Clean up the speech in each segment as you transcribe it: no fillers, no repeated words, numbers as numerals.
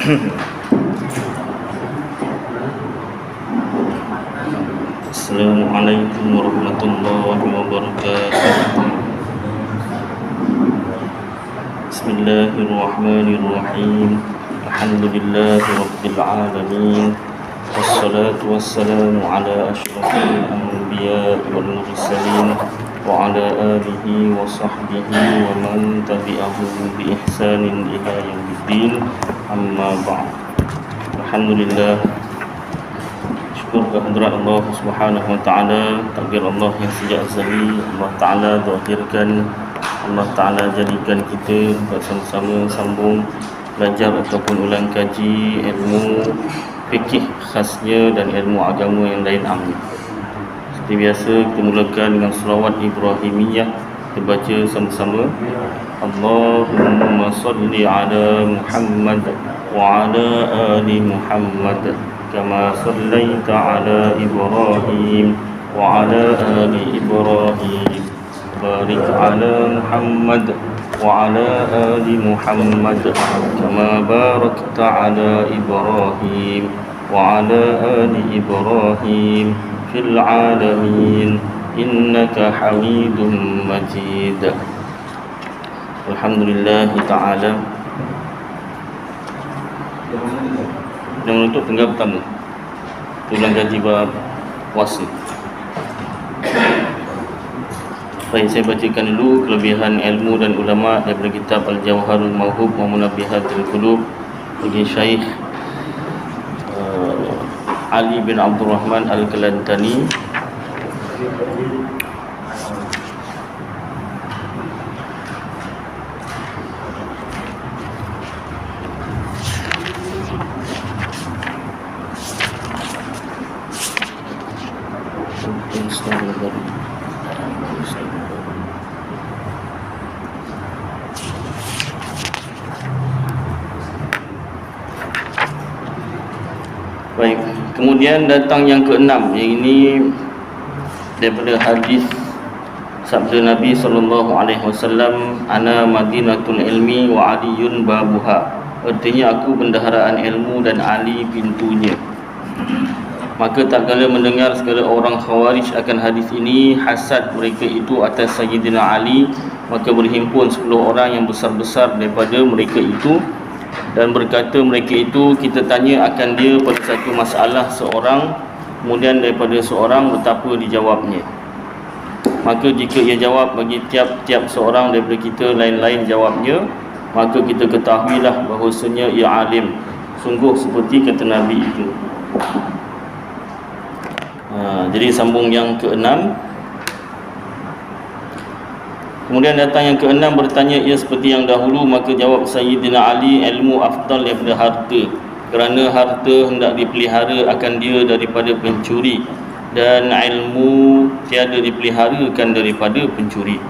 Assalamualaikum warahmatullahi wabarakatuh. Bismillahirrahmanirrahim. Alhamdulillahi rabbil alamin. Wassalatu wassalamu ala asyrafil anbiya wal mursalin wa ala alihi wa sahbihi wa man tabi'ahum bi ihsanin ila yaumiddin. Amma ba'd. Alhamdulillah, syukur kehadirat Allah Subhanahu wa taala, takdir Allah yang sejak azali. Allah taala zahirkan, Allah taala jadikan kita bersama-sama sambung belajar ataupun ulang kaji ilmu fikih khasnya dan ilmu agama yang lain amnya. Seperti biasa, kita mulakan dengan selawat Ibrahimiyah. Kita baca sama-sama. Allahumma salli ala Muhammad wa ala ali Muhammad kama sallaita ala Ibrahim wa ala ali Ibrahim. Barik ala Muhammad wa ala ali Muhammad kama barakta ala Ibrahim wa ala ali Ibrahim fil alamin innaka Hamidum Majid. Alhamdulillah ta'ala. Yang menutup tinggal pertama, ulang kaji bab wasi. Baik, saya bacakan dulu kelebihan ilmu dan ulama daripada kitab Al-Jawharul Mawhub wa Munabbihatul Qulub bagi Syekh Ali bin Abdul Rahman Al-Kalantani. Baik, kemudian datang yang keenam, yang ini daripada hadis sabda Nabi SAW, ana madinatul ilmi wa aliyun babuha. Artinya, aku bendaharaan ilmu dan Ali pintunya. Maka tak kala mendengar segala orang Khawarij akan hadis ini, hasad mereka itu atas Sayyidina Ali, maka berhimpun 10 orang yang besar-besar daripada mereka itu dan berkata mereka itu, kita tanya akan dia pada satu masalah seorang, kemudian daripada seorang betapa dijawabnya. Maka jika ia jawab bagi tiap-tiap seorang daripada kita lain-lain jawabnya, maka kita ketahuilah bahawasanya ia alim, sungguh seperti kata Nabi itu. Jadi sambung yang keenam. Kemudian datang yang keenam, bertanya ia seperti yang dahulu, maka jawab Sayyidina Ali, ilmu afdal daripada harta, kerana harta hendak dipelihara akan dia daripada pencuri, dan ilmu tiada dipeliharakan daripada pencuri.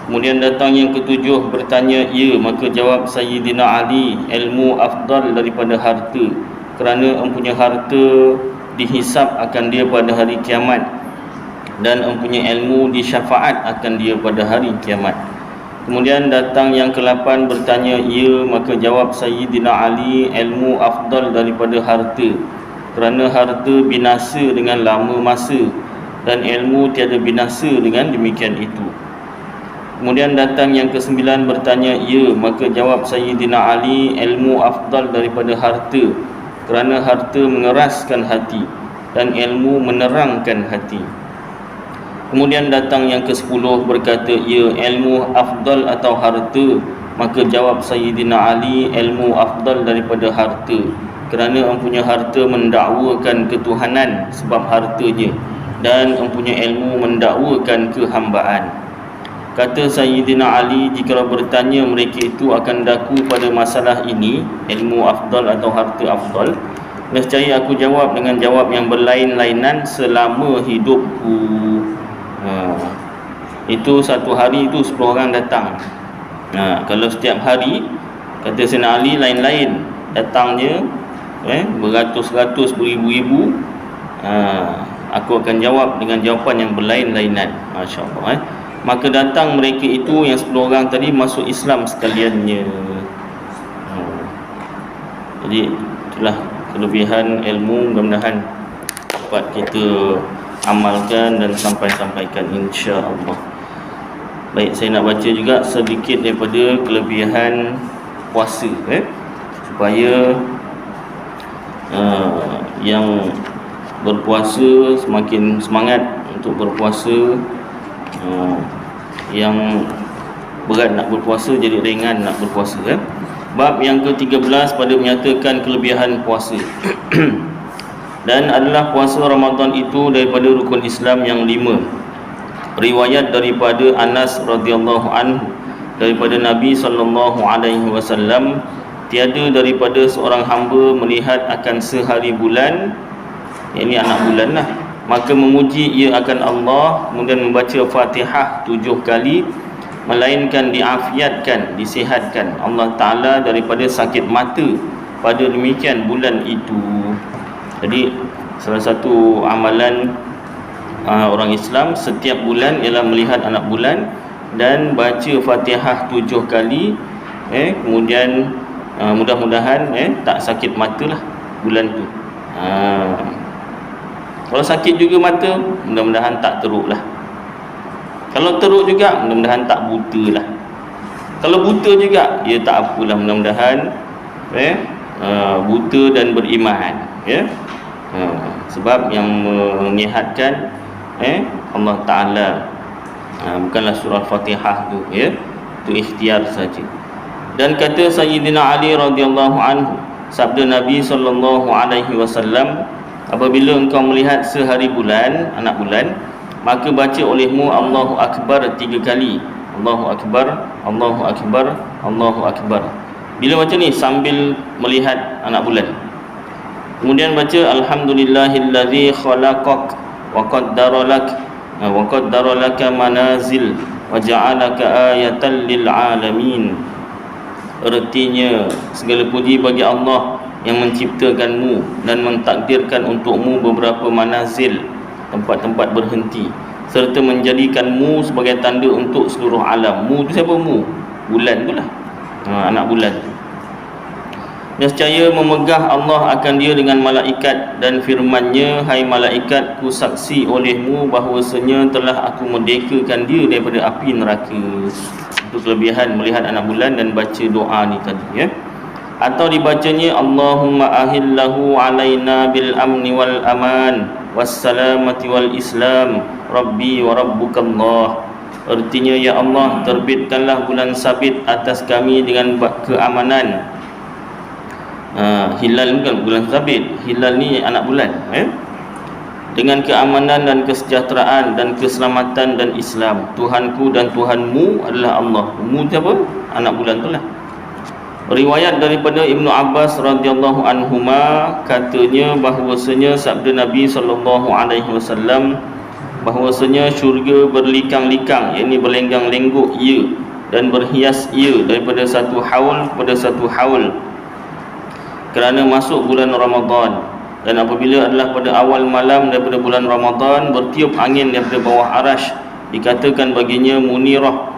Kemudian datang yang ketujuh, bertanya ia, maka jawab Sayyidina Ali, ilmu afdal daripada harta, kerana empunya harta dihisap akan dia pada hari kiamat, dan empunya ilmu disyafaat akan dia pada hari kiamat. Kemudian datang yang ke-8, bertanya ia, maka jawab Sayyidina Ali, ilmu afdal daripada harta, kerana harta binasa dengan lama masa, dan ilmu tiada binasa dengan demikian itu. Kemudian datang yang ke-9, bertanya ia, maka jawab Sayyidina Ali, ilmu afdal daripada harta, kerana harta mengeraskan hati, dan ilmu menerangkan hati. Kemudian datang yang ke-10, berkata ia, ilmu afdal atau harta, maka jawab Sayyidina Ali, ilmu afdal daripada harta, kerana empunya harta mendakwakan ketuhanan sebab hartanya, dan empunya ilmu mendakwakan kehambaan. Kata Sayyidina Ali, jika bertanya mereka itu akan daku pada masalah ini, ilmu afdal atau harta afdal, nescaya aku jawab dengan jawab yang berlain-lainan selama hidupku. Itu satu hari itu 10 orang datang. Kalau setiap hari, kata Sayyidina Ali, lain-lain datangnya, beratus-ratus, beribu-ribu, aku akan jawab dengan jawapan yang berlain-lainan. Masya Allah. Maka datang mereka itu, yang 10 orang tadi, masuk Islam sekaliannya. Jadi itulah kelebihan ilmu, mudah-mudahan dapat kita amalkan dan sampaikan insya-Allah. Baik, saya nak baca juga sedikit daripada kelebihan puasa, supaya yang berpuasa semakin semangat untuk berpuasa, yang berat nak berpuasa jadi ringan nak berpuasa. Bab yang ke-13 pada menyatakan kelebihan puasa. Dan adalah puasa Ramadan itu daripada rukun Islam yang 5. Riwayat daripada Anas radhiyallahu anhu daripada Nabi sallallahu alaihi wasallam, tiada daripada seorang hamba melihat akan sehari bulan, ini anak bulan lah, maka memuji ia akan Allah, kemudian membaca Fatihah 7 kali, melainkan diafiatkan, disihatkan Allah Ta'ala daripada sakit mata pada demikian bulan itu. Jadi salah satu amalan orang Islam setiap bulan ialah melihat anak bulan dan baca Fatihah 7 kali, kemudian mudah-mudahan tak sakit mata lah bulan tu. Kalau sakit juga mata, mudah-mudahan tak teruk lah. Kalau teruk juga, mudah-mudahan tak buta lah. Kalau buta juga, ya tak apalah, mudah-mudahan buta dan beriman, sebab yang menyihatkan Allah Ta'ala, bukanlah surah Fatihah tu, itu ikhtiar saja. Dan kata Sayyidina Ali radhiyallahu anhu, sabda Nabi sallallahu alaihi wasallam, apabila engkau melihat sehari bulan, anak bulan, maka baca olehmu Allahu Akbar 3 kali. Allahu Akbar, Allahu Akbar, Allahu Akbar. Bila baca ni sambil melihat anak bulan, kemudian baca Alhamdulillahillazi khalaqak wa qaddara laka manazil wa ja'alaka ayatan lil alamin. Artinya, segala puji bagi Allah yang menciptakanmu dan mentakdirkan untukmu beberapa manazil, tempat-tempat berhenti, serta menjadikanmu sebagai tanda untuk seluruh alam. Mu tu siapa mu? Bulan tu lah, anak bulan. Nescaya memegah Allah akan dia dengan malaikat dan firman-Nya, hai malaikat, ku saksi olehmu bahawasanya telah aku merdekakan dia daripada api neraka. Itu kelebihan melihat anak bulan dan baca doa ni tadi, Atau dibacanya Allahumma ahillahu alaina bil amni wal aman wassalamati wal islam rabbi wa rabbukallah. Artinya, ya Allah, terbitkanlah bulan sabit atas kami dengan keamanan. Hilal bukan bulan sabit, hilal ni anak bulan, dengan keamanan dan kesejahteraan dan keselamatan dan Islam. Tuhanku dan Tuhanmu adalah Allah. Mu siapa? Anak bulan tu lah. Riwayat daripada Ibnu Abbas radhiyallahu anhuma, katanya bahawasanya sabda Nabi sallallahu alaihi wasallam, bahawasanya syurga berlikang-likang, yakni berlenggang-lenggok ia dan berhias ia daripada satu haul kepada satu haul, kerana masuk bulan Ramadan. Dan apabila adalah pada awal malam daripada bulan Ramadan, bertiup angin daripada bawah arash, dikatakan baginya munirah,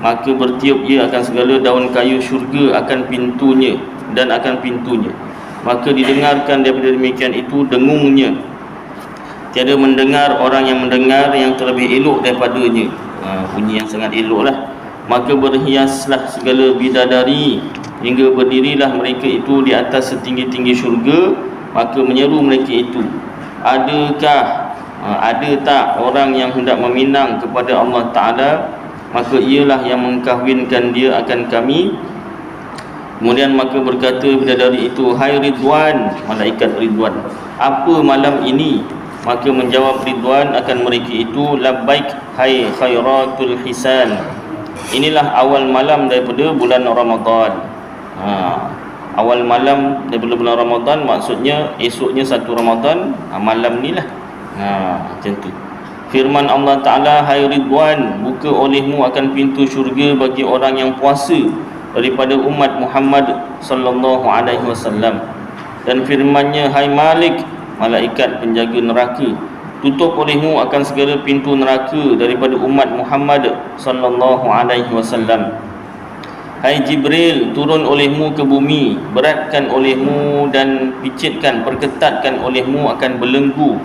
maka bertiup ia akan segala daun kayu syurga akan pintunya dan akan pintunya. Maka didengarkan daripada demikian itu dengungnya. Tiada mendengar orang yang mendengar yang terlebih elok daripadanya. Bunyi yang sangat elok lah. Maka berhiaslah segala bidadari, hingga berdirilah mereka itu di atas setinggi-tinggi syurga. Maka menyeru mereka itu, ada tak orang yang hendak meminang kepada Allah Ta'ala? Maka ialah yang mengkahwinkan dia akan kami. Kemudian maka berkata bidadari itu, hai Ridwan, malaikat Ridwan, apa malam ini? Maka menjawab Ridwan akan mereka itu, labbaik hai khairatul hisan. Inilah awal malam daripada bulan Ramadan. Awal malam daripada bulan Ramadan maksudnya esoknya 1 Ramadan, malam ni lah. Macam tu. Firman Allah Ta'ala, hai Ridwan, buka olehmu akan pintu syurga bagi orang yang puasa daripada umat Muhammad sallallahu alaihi wasallam. Dan firman-Nya, hai Malik, malaikat penjaga neraka, tutup olehmu akan segala pintu neraka daripada umat Muhammad sallallahu alaihi wasallam. Hai Jibril, turun olehmu ke bumi, beratkan olehmu dan picitkan, perketatkan olehmu akan belenggu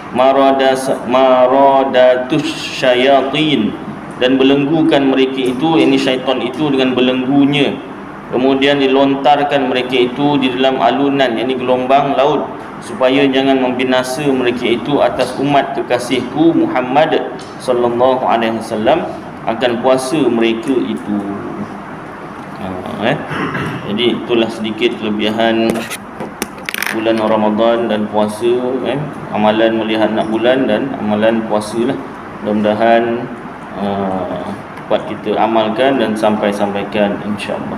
maradatus syayatin, dan belenggukan mereka itu, ini syaitan itu, dengan belenggunya. Kemudian dilontarkan mereka itu di dalam alunan, yakni gelombang laut, supaya jangan membinasa mereka itu atas umat kekasihku Muhammad sallallahu alaihi wasallam akan puasa mereka itu. Jadi itulah sedikit kelebihan bulan Ramadan dan puasa, amalan melihat nak bulan dan amalan puasa lah. Mudah-mudahan dapat kita amalkan dan sampaikan insya-Allah.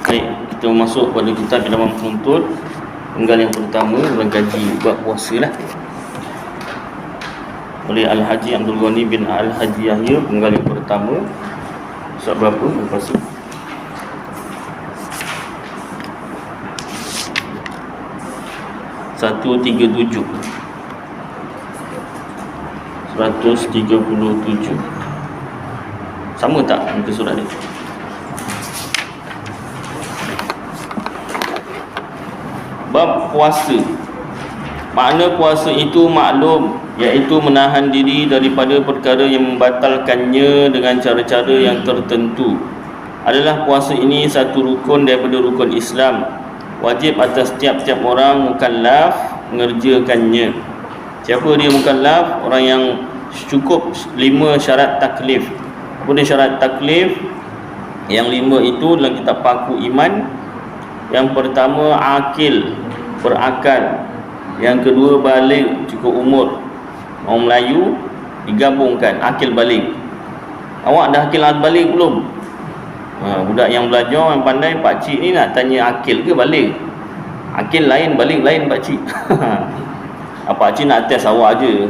Baik, kita masuk pada kitab Ilmu Penuntut. Penggal yang pertama, bulan gaji bab puasa lah, oleh Al-Haji Abdul Ghani bin Al-Haji Yahya. Penggal yang pertama, surat berapa puasa? Satu 137. Sama tak muka surat ni? Bab puasa. Makna puasa itu maklum, iaitu menahan diri daripada perkara yang membatalkannya dengan cara-cara yang tertentu. Adalah puasa ini satu rukun daripada rukun Islam. Wajib atas tiap-tiap orang mukallaf mengerjakannya. Siapa dia mukallaf? Orang yang cukup 5 syarat taklif. Apa dia syarat taklif? Yang 5 itu dalam kitab Paku Iman. Yang pertama, akil, berakal. Yang kedua, balik, cukup umur. Orang Melayu digabungkan akil balik. Awak dah akil balik belum? Budak yang belajar, yang pandai, pakcik ni nak tanya akil ke balik? Akil lain, balik lain pakcik. Pakcik nak test awak je.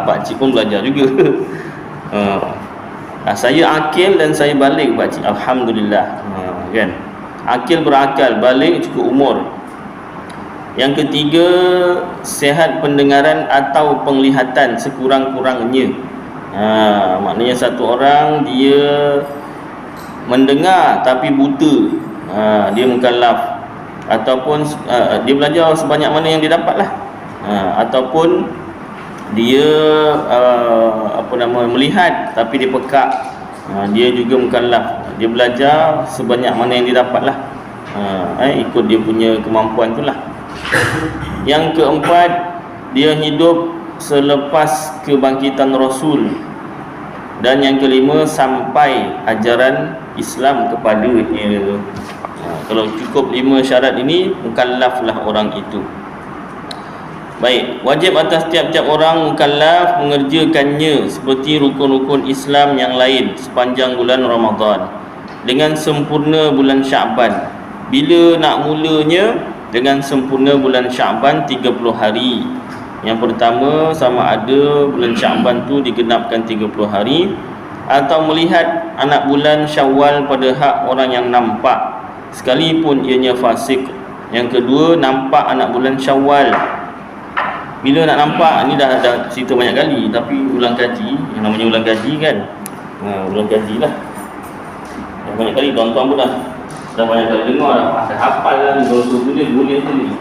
Pakcik pun belajar juga. Saya akil dan saya balik pakcik, alhamdulillah. Kan? Akil berakal, balik cukup umur. Yang ketiga, sihat pendengaran atau penglihatan sekurang-kurangnya. Maknanya satu orang dia mendengar tapi buta, dia mukallaf. Ataupun dia belajar sebanyak mana yang dia dapat lah. Ataupun dia melihat tapi dia pekak, dia juga mukallaf. Dia belajar sebanyak mana yang dia dapat lah, ikut dia punya kemampuan tu lah. Yang keempat, dia hidup selepas kebangkitan Rasul. Dan yang kelima, sampai ajaran Islam kepadanya. Kalau cukup 5 syarat ini, mukallaflah orang itu. Baik, wajib atas tiap-tiap orang mukallaf mengerjakannya seperti rukun-rukun Islam yang lain sepanjang bulan Ramadan, dengan sempurna bulan Syaban. Bila nak mulanya? Dengan sempurna bulan Syaban 30 hari. Yang pertama, sama ada bulan Syaban tu digenapkan 30 hari, atau melihat anak bulan Syawal pada hak orang yang nampak, sekalipun ianya fasik. Yang kedua, nampak anak bulan Syawal. Bila nak nampak? Ni dah cerita banyak kali, tapi ulang kaji, yang namanya ulang kaji kan, ulang kaji lah. Banyak kali tuan-tuan pun dah banyak kali dengar dah, dah hafal lah ni. Kalau tulis boleh tulis.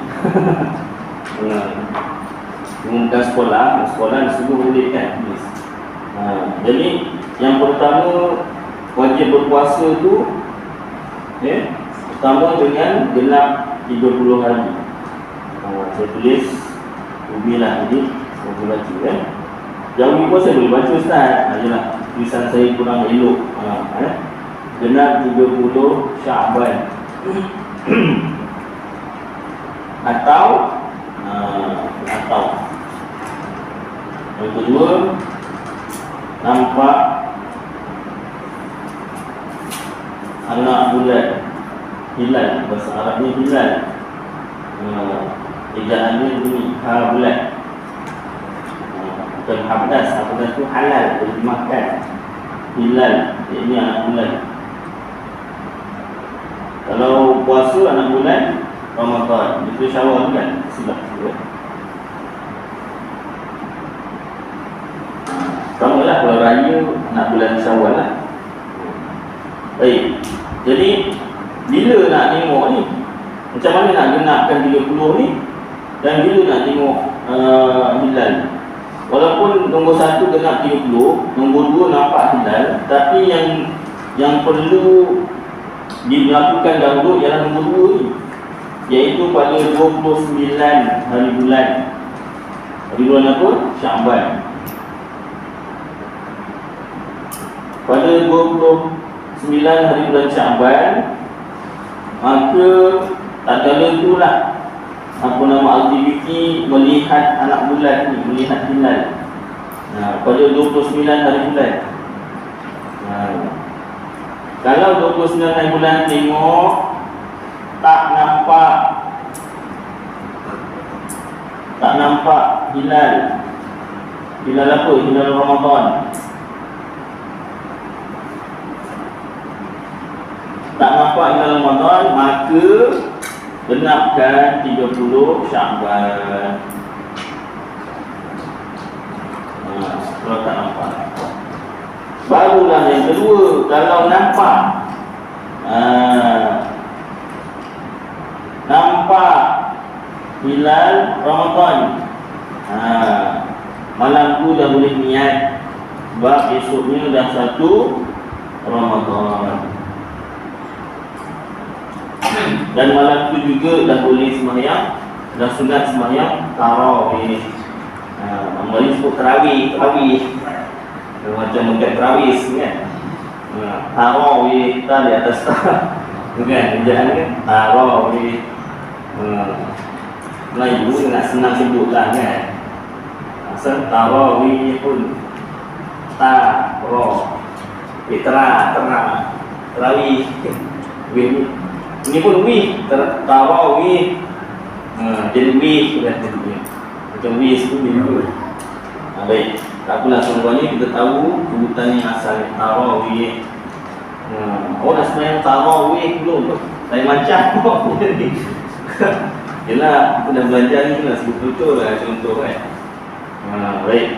Bukan sekolah semua boleh kan. Jadi yang pertama, wajib berpuasa tu pertama dengan genap 30 hari. Saya tulis ubi lah, jadi saya boleh baca kan. Yang ubi pun saya boleh baca Ustaz. Yelah, tulisan saya kurang elok. Genap 30 Syaban. Atau yang kedua, nampak anak bulan hilal. Bahasa Arabnya hilal, ejaannya bunyi bulan. Bukan habdas. Habdas itu halal, boleh dimakan. Hilal, ini anak bulan. Kalau puasa anak bulan, Ramadan. Itu Syawal kan? Silap juga. Sama lah kalau raya nak bulan Syawal lah. Baik. Jadi bila nak tengok ni? Macam mana nak genapkan 30 ni? Dan bila nak tengok hilal? Walaupun nombor 1 genap 30, nombor 2 nampak hilal, tapi yang perlu dilakukan dahulu ialah nombor 2 ni, iaitu pada 29 hari bulan. Hari bulan apa? Sya'ban. Pada 29 hari bulan Sya'ban, maka tak kala itulah apa nama aktiviti melihat anak bulan ni, melihat hilal. Pada 29 hari bulan. Kalau 29 hari bulan tengok tak nampak hilal. Hilal apa? Hilal Ramadan. Tak nampak hilal Ramadan, maka genapkan 30 Sya'ban. Kalau tak nampak, barulah yang kedua. Kalau nampak hilal Ramadan, malam tu dah boleh niat, sebab esoknya dah 1 Ramadan. Dan malam tu juga dah boleh sembahyang, dah sunat sembahyang tarawih. Namanya sebut tarawih. Macam dekat tarawih kan. Tarawih tak di atas bukan, jangan kan? Tarawih. Melayu nak senang sebutlah kan. Asal tarawih pun tarawih. Ini pun wih, tarawih. Jadi wih sudah jadi. Macam wih itu dia pun. Baik, tak apalah semua ni kita tahu sebutan yang asal tarawih. Orang sebenarnya tarawih dulu lain macam. Yalah, kita dah belajar ni kena sebut betul lah contoh kan. Baik.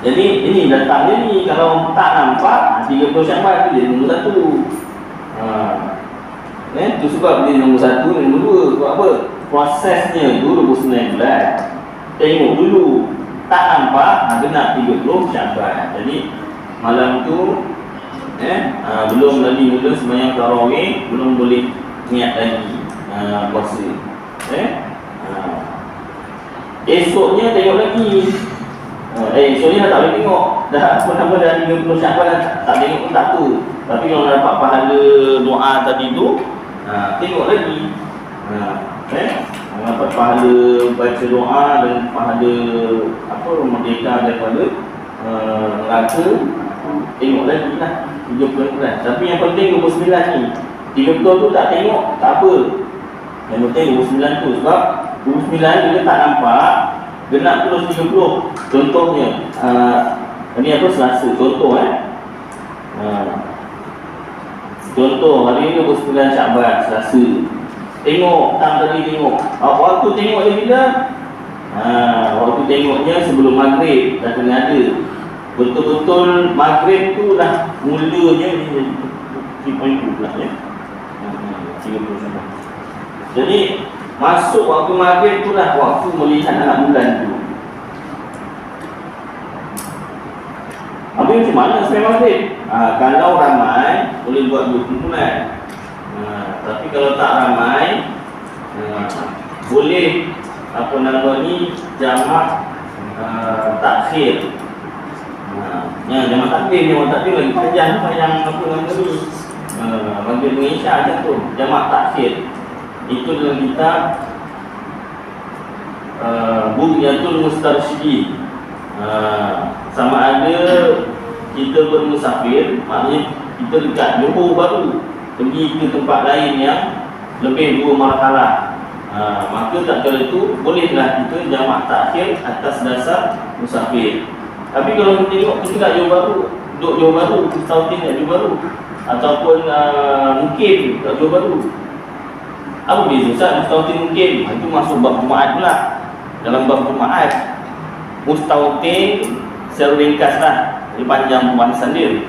Jadi ini datangnya ni, kalau tak nampak 30 Sya'ban tu jadi nombor 1. Itu sebab dia nombor 1 dan nombor 2. Sebab apa? Prosesnya tu 29 bulan. Tengok dulu. Tak nampak, genap 30 Sya'ban. Jadi malam tu belum lagi mula sembahyang tarawih, belum boleh niat lagi puasa. Esoknya tengok lagi. Esoknya dah tak boleh tengok. Dah apa-apa dah 30 Sya'ban tak tengok pun tak tu. Tapi kalau dapat pahala doa tadi tu, tengok lagi. Dapat pahala baca doa dan pahala merdeka daripada neraka, tengok lagi lah 30 bulan. Tapi yang penting 29 ni. 30 tu tak tengok, tak apa. Yang penting 29 tu. Sebab 29 bila tak nampak, genap terus 30. Contohnya ini apa, Selasa. Contoh hari ni 29 Sya'ban, Selasa. Tengok, tadi tengok. Waktu tengok dia bila? Waktu tengoknya sebelum maghrib dah kena ada. Betul-betul maghrib tu dah mulanya ni 3.2 pula ya. 30. Jadi masuk waktu maghrib tu lah waktu melihat anak bulan tu. Habis macam mana sampai maghrib? Kalau ramai boleh buat 2 kumpulan. Tapi kalau tak ramai, boleh jamak takhir. Jamak takhir lagi panjang ni. Bagi mengisya macam tu, jamak takhir. Itu dalam kitab Bughyatul Mustarsyidin. Sama ada kita bermusafir, maknanya kita dekat Johor baru pergi ke tempat lain yang lebih 2 marhalah, maka tak kala itu bolehlah kita jamak takhir atas dasar musafir. Tapi kalau kita tengok kita kat Johor Bahru, duduk Johor Bahru, kita tahu kat Johor Bahru, ataupun mungkin kat Johor Bahru, Apa beza Ustaz? Mustautin mungkin. Itu masuk bab Jumaat pula. Dalam bab Jumaat, mustautin secara ringkas lah, dia panjang pembahasan dia.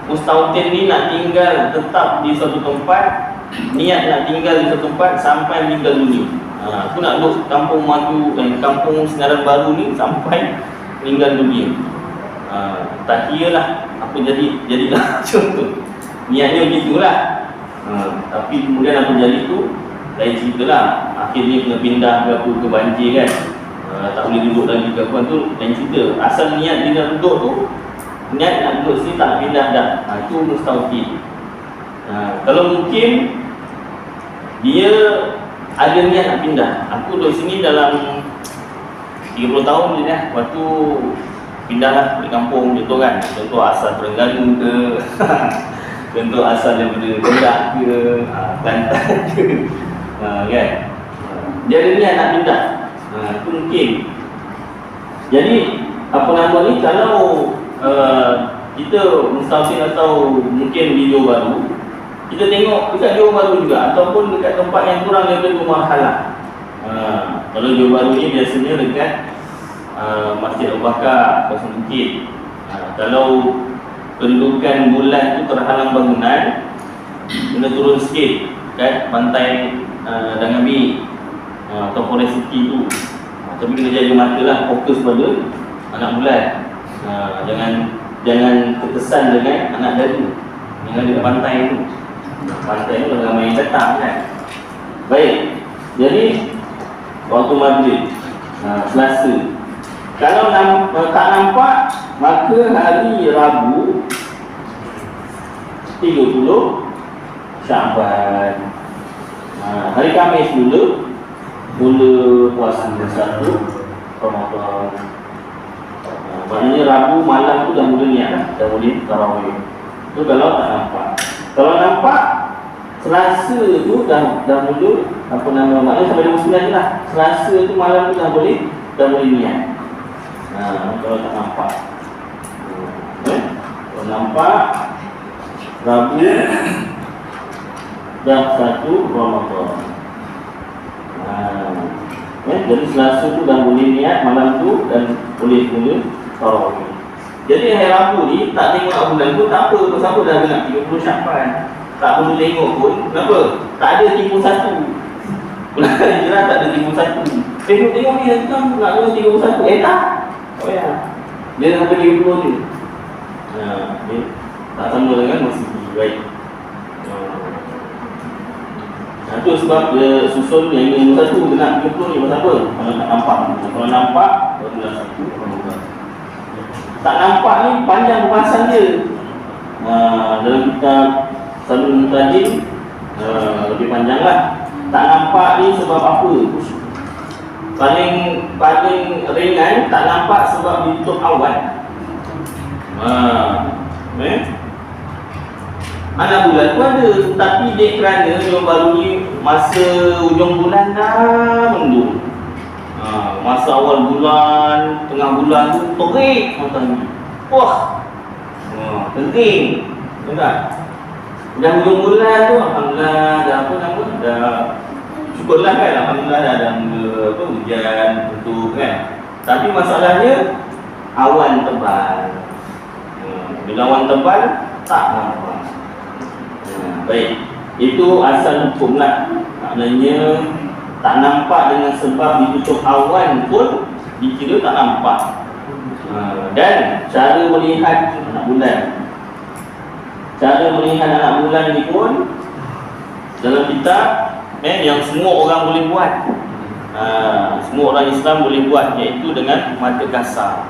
Mustautin ni nak tinggal tetap di suatu tempat, niat nak tinggal di suatu tempat sampai meninggal dunia. Aku nak duduk kampung Madu dan kampung Sinaran Baru ni sampai meninggal dunia. Tak kira lah apa jadilah contoh. Niatnya begitulah. Tapi kemudian apa jadi tu lain cerita lah. Akhirnya kena pindah ke banjir kan. Tak boleh duduk lagi ke apa tu lain cerita. Asal niat dia nak duduk tu, niat nak duduk sini tak pindah dah. Itu mustautin. Kalau mungkin dia ada niat nak pindah. Aku duduk sini dalam 30 tahun je dah. Lepas tu pindahlah di kampung contoh kan. Contoh asal Terengganu ke contoh asal daripada Kedah ke Kelantan ke kan. Dia ada niat nak pindah. Itu mungkin. Jadi apa nama ni, kalau kita mustautin atau mungkin di Johor Bahru, kita tengok dekat Johor Bahru juga ataupun dekat tempat yang kurang daripada rumah halah. Kalau Johor Bahru ni biasanya dekat Masjid Abu Bakar, Kawasan Bukit. Kalau kedudukan bulan tu terhalang bangunan, kena turun sikit kan pantai Dangabi atau Forest City tu. Tapi kena jaga mata lah, fokus pada anak bulan. Jangan terkesan dengan anak dadu yang ada kat pantai tu. Pantai tu ramai yang datang kan. Baik, jadi waktu maghrib, Selasa. Kalau tak nampak, maka hari Rabu 30 Syaban. Hari Khamis mula puasa 1 Ramadan. Maknanya Rabu malam tu dah mula niat lah, dah boleh tarawih. Tu kalau tak nampak. Kalau nampak, Selasa tu dah mula apa nama, maknanya sampai 29 lah. Selasa tu malam tu dah boleh niat. Kalau tak nampak. Kalau nampak Rabu dah 1 Ramadan. Jadi Selasa tu dah boleh niat malam tu dan boleh mula tarawih. Jadi hari Rabu ni tak tengok bulan pun tak apa, siapa dah genap 30 Syaban. Tak perlu tengok pun. Kenapa? Tak ada timbul 1. Bulan Hijrah tak ada timbul 1. Tengok ni kan nak ada timbul 1. Tak. Oh ya. Dia dah sampai 30 ni. Dia tak sama dengan masih baik. Itu sebab dia susun yang ini satu kena 30 ni pasal apa? Kalau tak nampak. Kalau nampak baru dah 1. Tak nampak ni panjang pembahasan dia. Dalam kitab Salul Mutajim lebih panjang lah. Tak nampak ni sebab apa? Paling ringan tak nampak sebab ditutup awan. Anak bulan pun ada, tapi dia kerana Johor Bahru ni masa hujung bulan dah mendung. Masa awal bulan, tengah bulan tu terik matahari. Wah. Kering. Betul. Dah hujung bulan tu alhamdulillah dah apa nama? Dah syukurlah kan, alhamdulillah dah ada mula hujan betul kan. Tapi masalahnya awan tebal. Bila awan tebal tak nampak. Baik, itu asal hukum lah. Maknanya tak nampak dengan sebab ditutup awan pun dikira tak nampak. Dan cara melihat anak bulan, ni pun dalam kitab yang semua orang boleh buat. Semua orang Islam boleh buat, iaitu dengan mata kasar.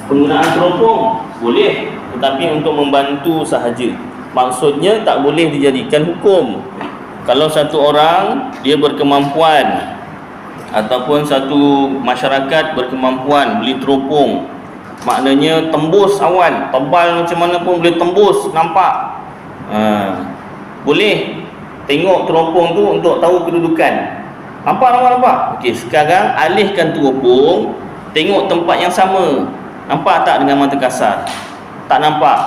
Penggunaan teropong boleh, tetapi untuk membantu sahaja. Maksudnya tak boleh dijadikan hukum. Kalau satu orang dia berkemampuan ataupun satu masyarakat berkemampuan beli teropong, maknanya tembus awan, tebal macam mana pun boleh tembus, nampak. Boleh tengok teropong tu untuk tahu kedudukan. Nampak. Okey, sekarang alihkan teropong, tengok tempat yang sama. Nampak tak dengan mata kasar? tak nampak.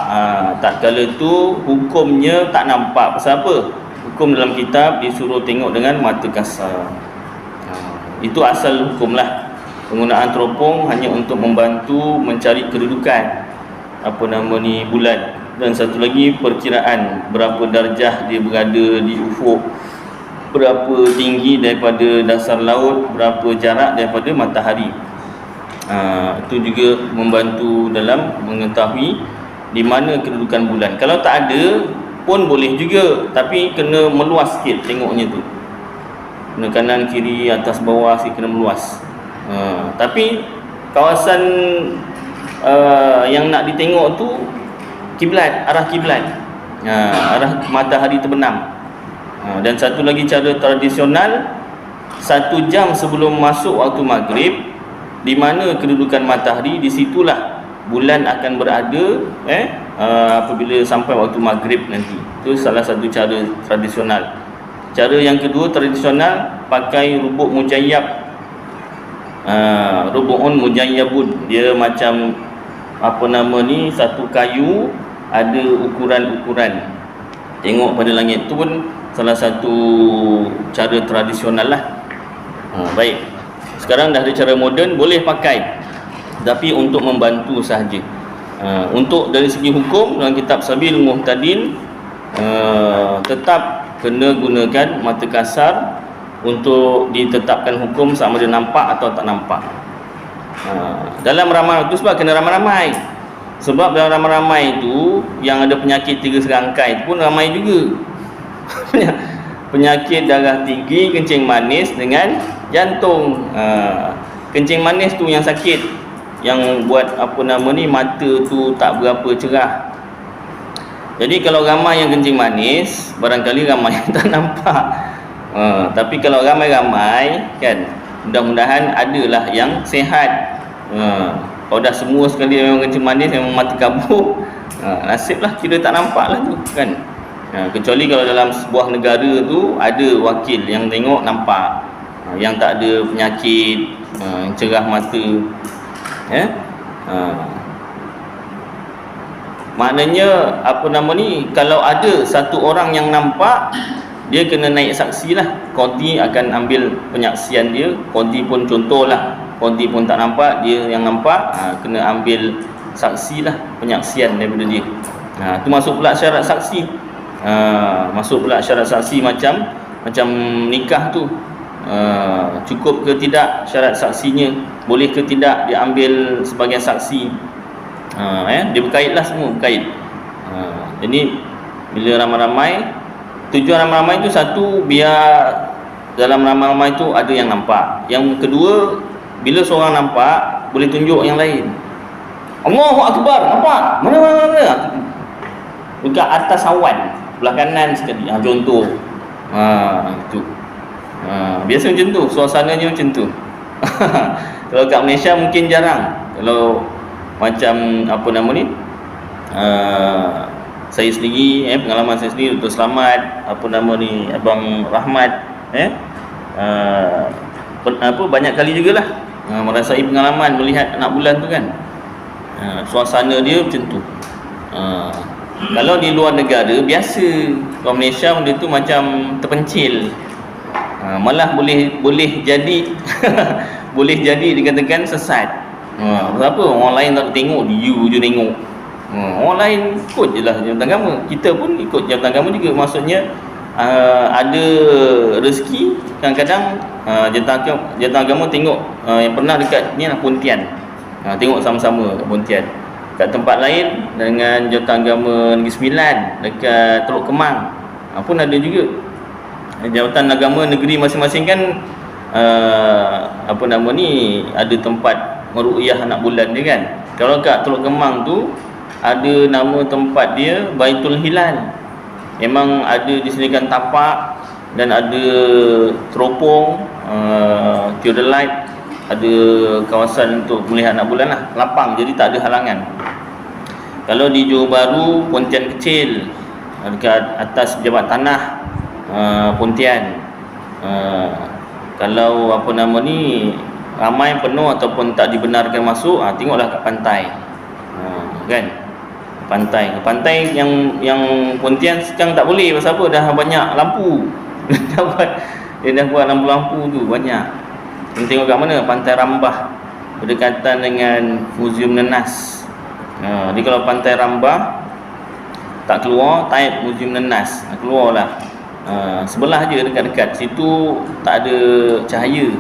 Tak kala tu hukumnya tak nampak. Pasal apa? Hukum dalam kitab disuruh tengok dengan mata kasar. Itu asal hukum lah. Penggunaan teropong hanya untuk membantu mencari kedudukan bulan. Dan satu lagi perkiraan berapa darjah dia berada di ufuk, berapa tinggi daripada dasar laut, berapa jarak daripada matahari. Itu juga membantu dalam mengetahui di mana kedudukan bulan. Kalau tak ada pun boleh juga, tapi kena meluas sikit tengoknya tu. Kena kanan kiri atas bawah sikit, kena meluas. Tapi kawasan yang nak ditengok tu kiblat, arah kiblat, arah matahari terbenam. Dan satu lagi cara tradisional, 1 jam sebelum masuk waktu maghrib, di mana kedudukan matahari, di situlah bulan akan berada apabila sampai waktu maghrib nanti. Itu salah satu cara tradisional. Cara yang kedua tradisional, pakai rubuk mujayyab. Rubukun mujayyabun, dia macam satu kayu, ada ukuran-ukuran. Tengok pada langit tu pun salah satu cara tradisional lah. Baik, sekarang dah ada cara moden, boleh pakai, tapi untuk membantu sahaja. Untuk dari segi hukum dalam kitab Sabilul Muhtadin, tetap kena gunakan mata kasar untuk ditetapkan hukum sama ada nampak atau tak nampak. Dalam ramai itu sebab kena ramai-ramai. Sebab dalam ramai-ramai itu yang ada penyakit 3 serangkai pun ramai juga. Penyakit darah tinggi, kencing manis dengan jantung. Kencing manis tu yang sakit, yang buat mata tu tak berapa cerah. Jadi kalau ramai yang kencing manis, barangkali ramai yang tak nampak. Tapi kalau ramai-ramai kan, mudah-mudahan adalah yang sihat. Kalau dah semua sekali memang kencing manis, memang mata kabur, nasiblah kita tak nampak lah tu kan. Kecuali kalau dalam sebuah negara tu ada wakil yang tengok nampak, yang tak ada penyakit, yang cerah mata. Maknanya kalau ada satu orang yang nampak, dia kena naik saksi lah. Qadhi akan ambil penyaksian dia. Qadhi pun contohlah, Qadhi pun tak nampak, dia yang nampak, kena ambil saksi lah, penyaksian daripada dia. Itu masuk pula syarat saksi. Masuk pula syarat saksi macam nikah tu. Cukup ke tidak syarat saksinya, boleh ke tidak dia ambil sebagai saksi. Dia berkait lah, semua berkait. Jadi bila ramai-ramai, tujuan ramai-ramai itu satu, biar dalam ramai-ramai itu ada yang nampak. Yang kedua, bila seorang nampak, boleh tunjuk yang lain. Allahu Akbar, nampak? Mana? Dekat atas awan, belah kanan sekali. Contoh. Itu. Biasa macam tu, suasananya macam tu. Kalau kat Malaysia mungkin jarang. Kalau macam saya sendiri, pengalaman saya sendiri, Dr. Selamat, Abang Rahmat, banyak kali jugalah merasai pengalaman melihat anak bulan tu kan. Suasana dia macam tu. Kalau di luar negara biasa, kalau Malaysia benda tu macam terpencil. Malah boleh jadi boleh jadi dikatakan sesat. Kenapa? Orang lain tak tengok, dia je tengok. Orang lain ikut je lah jabatan agama. Kita pun ikut jabatan agama juga. Maksudnya ada rezeki. Kadang-kadang jabatan agama tengok, yang pernah dekat ni lah Pontian, tengok sama-sama kat Pontian. Kat tempat lain dengan jabatan agama Negeri Sembilan dekat Teluk Kemang pun ada juga. Jabatan agama negeri masing-masing kan ada tempat meru'yah anak bulan dia kan. Kalau kat Teluk Kemang tu ada nama tempat dia Baitul Hilal. Memang ada disediakan tapak dan ada teropong, theodolite, ada kawasan untuk melihat anak bulan lah, lapang, jadi tak ada halangan. Kalau di Johor Bahru, Pontian kecil, dekat atas pejabat tanah Pontian. Kalau ramai penuh ataupun tak dibenarkan masuk, tengoklah kat pantai, kan. Pantai yang Pontian sekarang tak boleh, pasal apa? Dah banyak lampu. Dia dah buat lampu-lampu tu banyak. Kita tengok kat mana? Pantai Rambah, berdekatan dengan Muzium Nenas. Jadi kalau Pantai Rambah tak keluar, type Muzium Nenas, keluarlah. Sebelah je, dekat-dekat situ tak ada cahaya,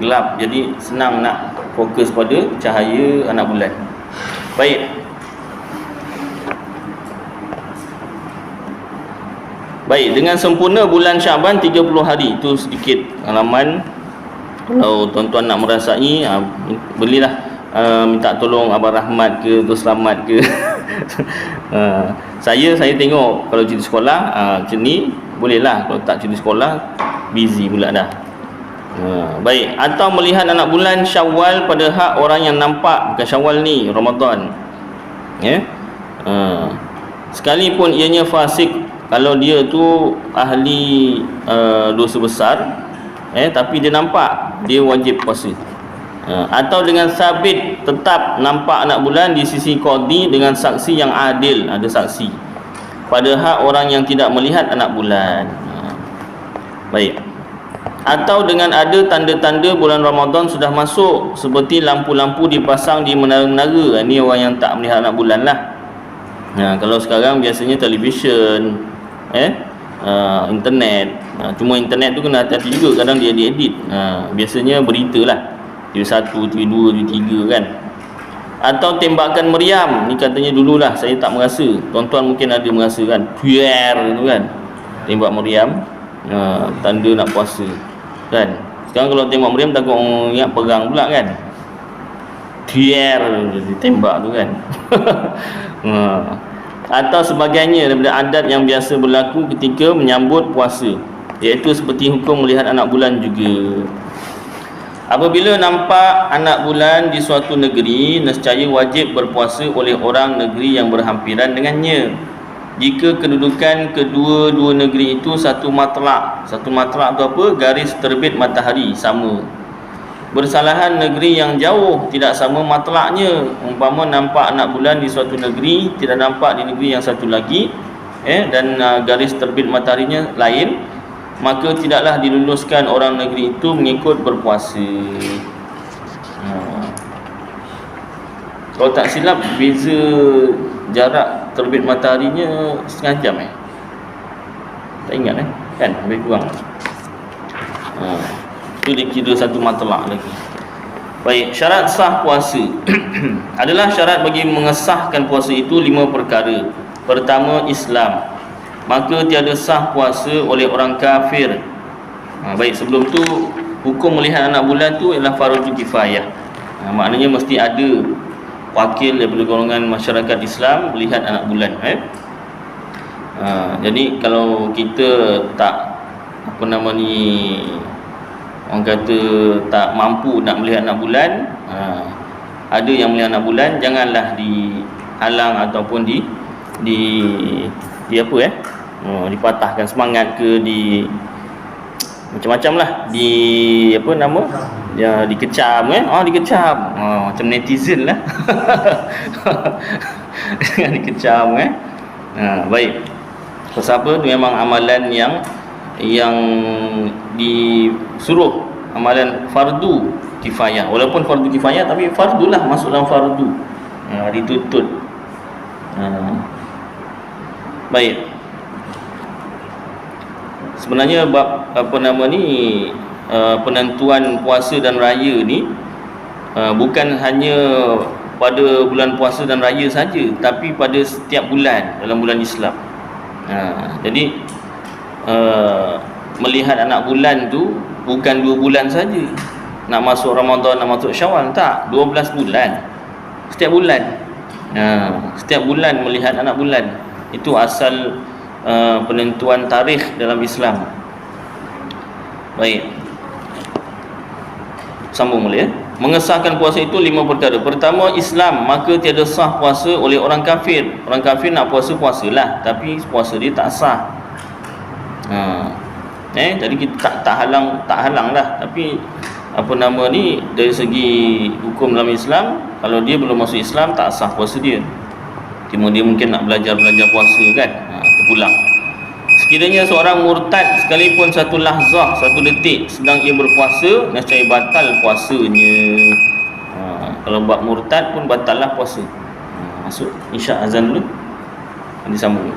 gelap, jadi senang nak fokus pada cahaya anak bulan. Baik, dengan sempurna bulan Syaban 30 hari. Itu sedikit halaman. Kalau tuan-tuan nak merasai, belilah, minta tolong Abang Rahmat ke, Tuan Selamat ke. Saya tengok kalau cuti sekolah macam ni bolehlah. Kalau tak cuti sekolah, busy pula dah. Baik, atau melihat anak bulan Syawal pada hak orang yang nampak, bukan Syawal ni, Ramadan. Sekalipun ianya fasik, kalau dia tu ahli dosa besar, tapi dia nampak, dia wajib puasa. Atau dengan sabit tetap nampak anak bulan di sisi qadi dengan saksi yang adil, ada saksi, pada hak orang yang tidak melihat anak bulan. Baik. Atau dengan ada tanda-tanda bulan Ramadan sudah masuk, seperti lampu-lampu dipasang di menara-menara. Ini orang yang tak melihat anak bulan lah. Kalau sekarang biasanya televisyen, internet. Cuma internet tu kena hati-hati juga, kadang dia edit. Biasanya berita lah, TV1, TV2, TV3 kan. Atau tembakan meriam, ni katanya dululah, saya tak merasa, tuan-tuan mungkin ada merasa kan, puer tu kan, tembak meriam, tanda nak puasa kan. Sekarang kalau tembak meriam takut orang ingat perang pula kan, puer tembak tu kan. Atau sebagainya daripada adat yang biasa berlaku ketika menyambut puasa, iaitu seperti hukum melihat anak bulan juga. Apabila nampak anak bulan di suatu negeri, nescaya wajib berpuasa oleh orang negeri yang berhampiran dengannya, jika kedudukan kedua-dua negeri itu satu matlak. Satu matlak tu apa? Garis terbit matahari sama. Bersalahan negeri yang jauh tidak sama matlaknya. Umpama nampak anak bulan di suatu negeri, tidak nampak di negeri yang satu lagi, dan garis terbit mataharinya lain, maka tidaklah diluluskan orang negeri itu mengikut berpuasa. Kalau tak silap, beza jarak terbit mataharinya setengah jam tak ingat kan, lebih kurang. Itu dikira satu matlak lagi. Baik, syarat sah puasa. Adalah syarat bagi mengesahkan puasa itu 5 perkara. Pertama, Islam, maka tiada sah puasa oleh orang kafir. Baik, sebelum tu hukum melihat anak bulan tu ialah fardu kifayah. Maknanya mesti ada wakil daripada golongan masyarakat Islam melihat anak bulan. Jadi kalau kita tak orang kata tak mampu nak melihat anak bulan, ada yang melihat anak bulan, janganlah dihalang ataupun dipatahkan semangat ke, macam-macam lah, dikecam dikecam, macam netizen lah. Dikecam baik. Pasal apa? Itu memang amalan yang disuruh, amalan fardu kifayah. Walaupun fardu kifayah, tapi fardu lah, masuk dalam fardu, dituntut. Baik. Sebenarnya bab penentuan puasa dan raya ni bukan hanya pada bulan puasa dan raya saja, tapi pada setiap bulan dalam bulan Islam. Jadi melihat anak bulan tu bukan 2 bulan saja, nak masuk Ramadan, nak masuk Syawal, tak, 12 bulan. Setiap bulan, setiap bulan melihat anak bulan. Itu asal penentuan tarikh dalam Islam. Baik, sambung boleh. Mengesahkan puasa itu 5 perkara. Pertama, Islam, maka tiada sah puasa oleh orang kafir. Orang kafir nak puasa, puasalah, tapi puasa dia tak sah. Jadi kita tak halang lah, tapi dari segi hukum dalam Islam, kalau dia belum masuk Islam, tak sah puasa dia. Cuma dia mungkin nak belajar puasa kan, terpulang. Sekiranya seorang murtad sekalipun satu lahzah, satu detik sedang ia berpuasa, nescaya batal puasanya. Kalau buat murtad pun batal lah puasa. Masuk isyak azan dulu, nanti sambung.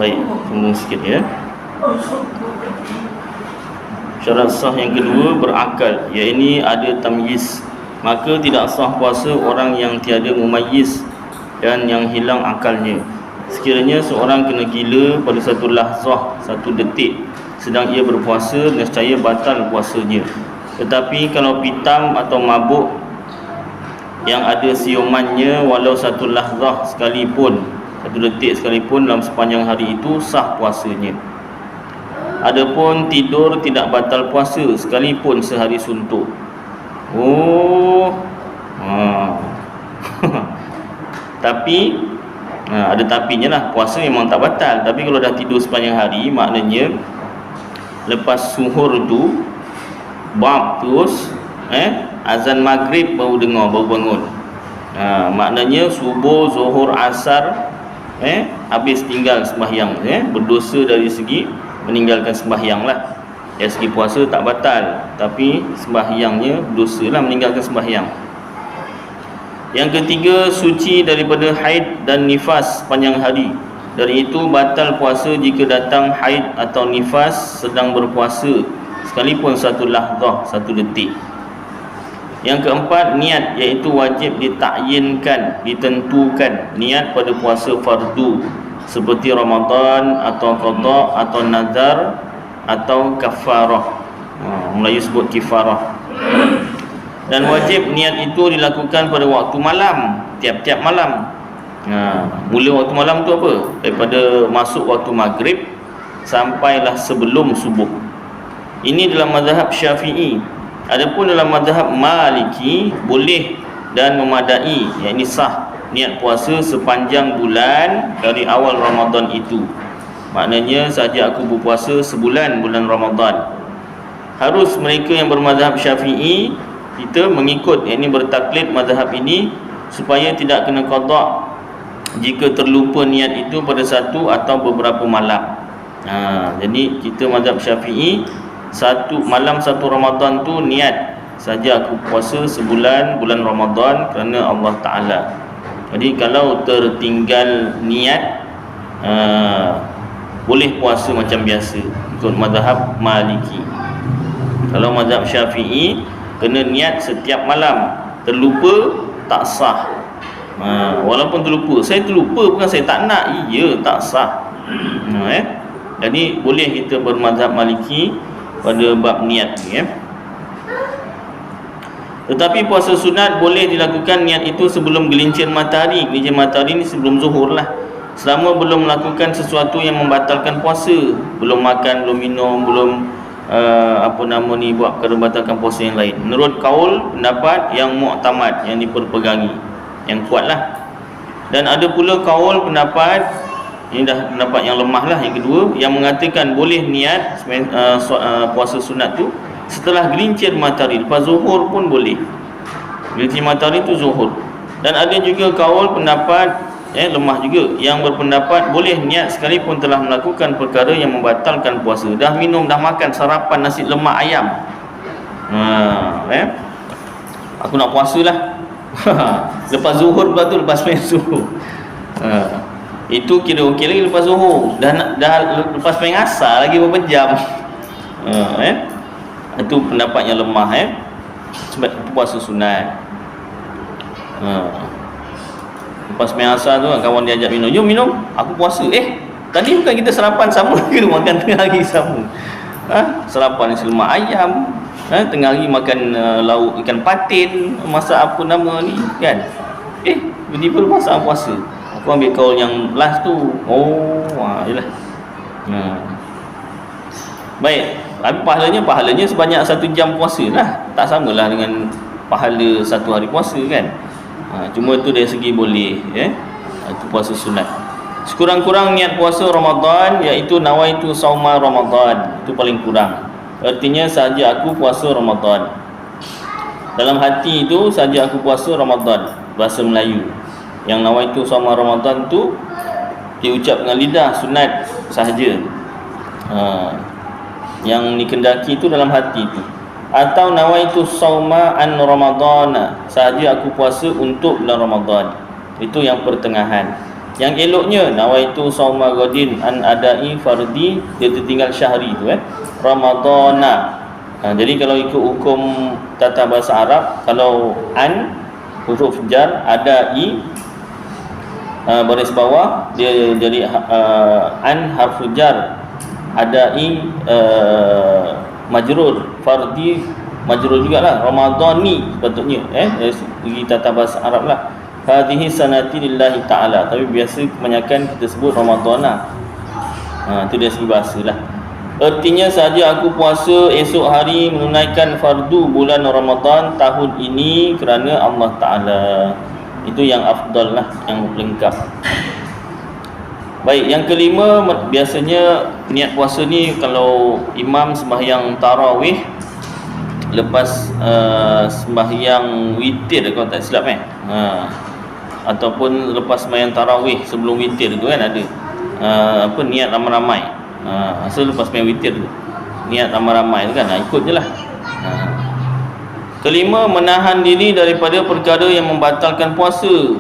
Baik, sambung sikit ya. Syarat sah yang kedua berakal, iaitu ada tamyiz. Maka tidak sah puasa orang yang tiada mumayyiz dan yang hilang akalnya. Sekiranya seorang kena gila pada satu lahzah, satu detik sedang ia berpuasa, nescaya batal puasanya. Tetapi kalau pitam atau mabuk yang ada siumannya walau satu lahzah sekalipun, satu detik sekalipun dalam sepanjang hari itu, sah puasanya. Adapun tidur tidak batal puasa sekalipun sehari suntuk. Tapi ada tapinya lah, puasa memang tak batal. Tapi kalau dah tidur sepanjang hari, maknanya lepas suhur tu bab terus azan maghrib baru dengar, baru bangun. Maknanya subuh, zuhur, asar habis tinggal sembahyang, berdosa dari segi meninggalkan sembahyang lah. Dari segi puasa tak batal, tapi sembahyangnya dosa lah, meninggalkan sembahyang. Yang ketiga, suci daripada haid dan nifas sepanjang hari. Dari itu batal puasa jika datang haid atau nifas sedang berpuasa sekalipun satu lahzah, satu detik. Yang keempat, niat, iaitu wajib ditakyinkan, ditentukan niat pada puasa fardu seperti Ramadan atau qada atau nazar atau kafarah. Melayu sebut kifarah. Dan wajib niat itu dilakukan pada waktu malam, tiap-tiap malam. Mula waktu malam tu apa? Daripada masuk waktu maghrib sampailah sebelum subuh. Ini dalam mazhab Syafi'i. Adapun dalam mazhab Maliki, boleh dan memadai, iaitu sah niat puasa sepanjang bulan dari awal Ramadan itu. Maknanya saja aku berpuasa sebulan bulan Ramadan. Harus mereka yang bermazhab Syafi'i, kita mengikut, iaitu bertaklid mazhab ini supaya tidak kena qada jika terlupa niat itu pada satu atau beberapa malam. Jadi kita mazhab Syafi'i, satu malam satu Ramadan tu niat saja aku puasa sebulan bulan Ramadan kerana Allah Ta'ala. Jadi kalau tertinggal niat, boleh puasa macam biasa ikut mazhab Maliki. Kalau mazhab Syafi'i, kena niat setiap malam, terlupa tak sah. Walaupun terlupa, saya terlupa bukan saya tak nak, tak sah. Jadi boleh kita bermazhab Maliki pada bab niat ni. Tetapi puasa sunat boleh dilakukan niat itu sebelum gelincir matahari. Gelincir matahari ni sebelum zuhur lah, selama belum melakukan sesuatu yang membatalkan puasa, belum makan, belum minum, belum buat perkara membatalkan puasa yang lain. Menurut kaul, pendapat yang mu'tamad, yang diperpegangi, yang kuat lah. Dan ada pula kaul, pendapat, ini dah pendapat yang lemah lah, yang kedua, yang mengatakan boleh niat puasa sunat tu setelah gelincir matahari, lepas zuhur pun boleh. Gelincir matahari tu zuhur. Dan ada juga kaul, pendapat lemah juga, yang berpendapat boleh niat sekalipun telah melakukan perkara yang membatalkan puasa. Dah minum, dah makan sarapan nasi lemak ayam, aku nak puasa lah. Lepas zuhur pula tu, lepas main zuhur, itu kira okey lagi. Lepas zuhur dah lepas main asar lagi beberapa jam, itu pendapat yang lemah. Sebab puasa sunat, lepas main asar tu kawan dia ajak minum, jom minum, aku puasa. Tadi bukan kita sarapan sama ke? Makan tengah hari sama. Sarapan nasi lemak ayam, tengah hari makan lauk ikan patin, masak apa nama ni kan. Tiba-tiba masak puasa. Aku ambil kaul yang last tu. Yelah. Baik, pahalanya sebanyak 1 jam puasa lah. Tak samalah dengan pahala 1 hari puasa kan. Cuma itu dari segi boleh, itu puasa sunat. Sekurang-kurang niat puasa Ramadan, iaitu nawaitu sauma Ramadan, itu paling kurang. Artinya saja aku puasa Ramadan. Dalam hati itu saja aku puasa Ramadan, bahasa Melayu. Yang nawaitu sauma Ramadan tu diucap dengan lidah, sunat sahaja. Yang dikendaki itu dalam hati itu. Atau nawaitu sauma an Ramadana, sahaja aku puasa untuk bulan Ramadan, itu yang pertengahan. Yang eloknya nawaitu sauma ghadin an adai fardi, dia tertinggal syahri tu Ramadana. Jadi kalau ikut hukum tata bahasa Arab, kalau an huruf jar, adai baris bawah dia jadi an harfu jar, adai majrur, fardi majrur jugalah, Ramadhani sepatutnya dari segi tata bahasa Arab lah. Hadhihi sanati lillahi ta'ala, tapi biasa kebanyakan kita sebut Ramadhana. Itu dari segi bahasa lah. Artinya saja aku puasa esok hari menunaikan fardu bulan Ramadan tahun ini kerana Allah Ta'ala. Itu yang afdal lah, yang lengkap. Baik, yang kelima, biasanya niat puasa ni kalau imam sembahyang tarawih lepas sembahyang witir, kalau tak silap ataupun lepas sembahyang tarawih sebelum witir tu kan ada niat ramai-ramai. Asal lepas sembahyang witir tu niat ramai-ramai tu kan, ikut je lah. Kelima, menahan diri daripada perkara yang membatalkan puasa.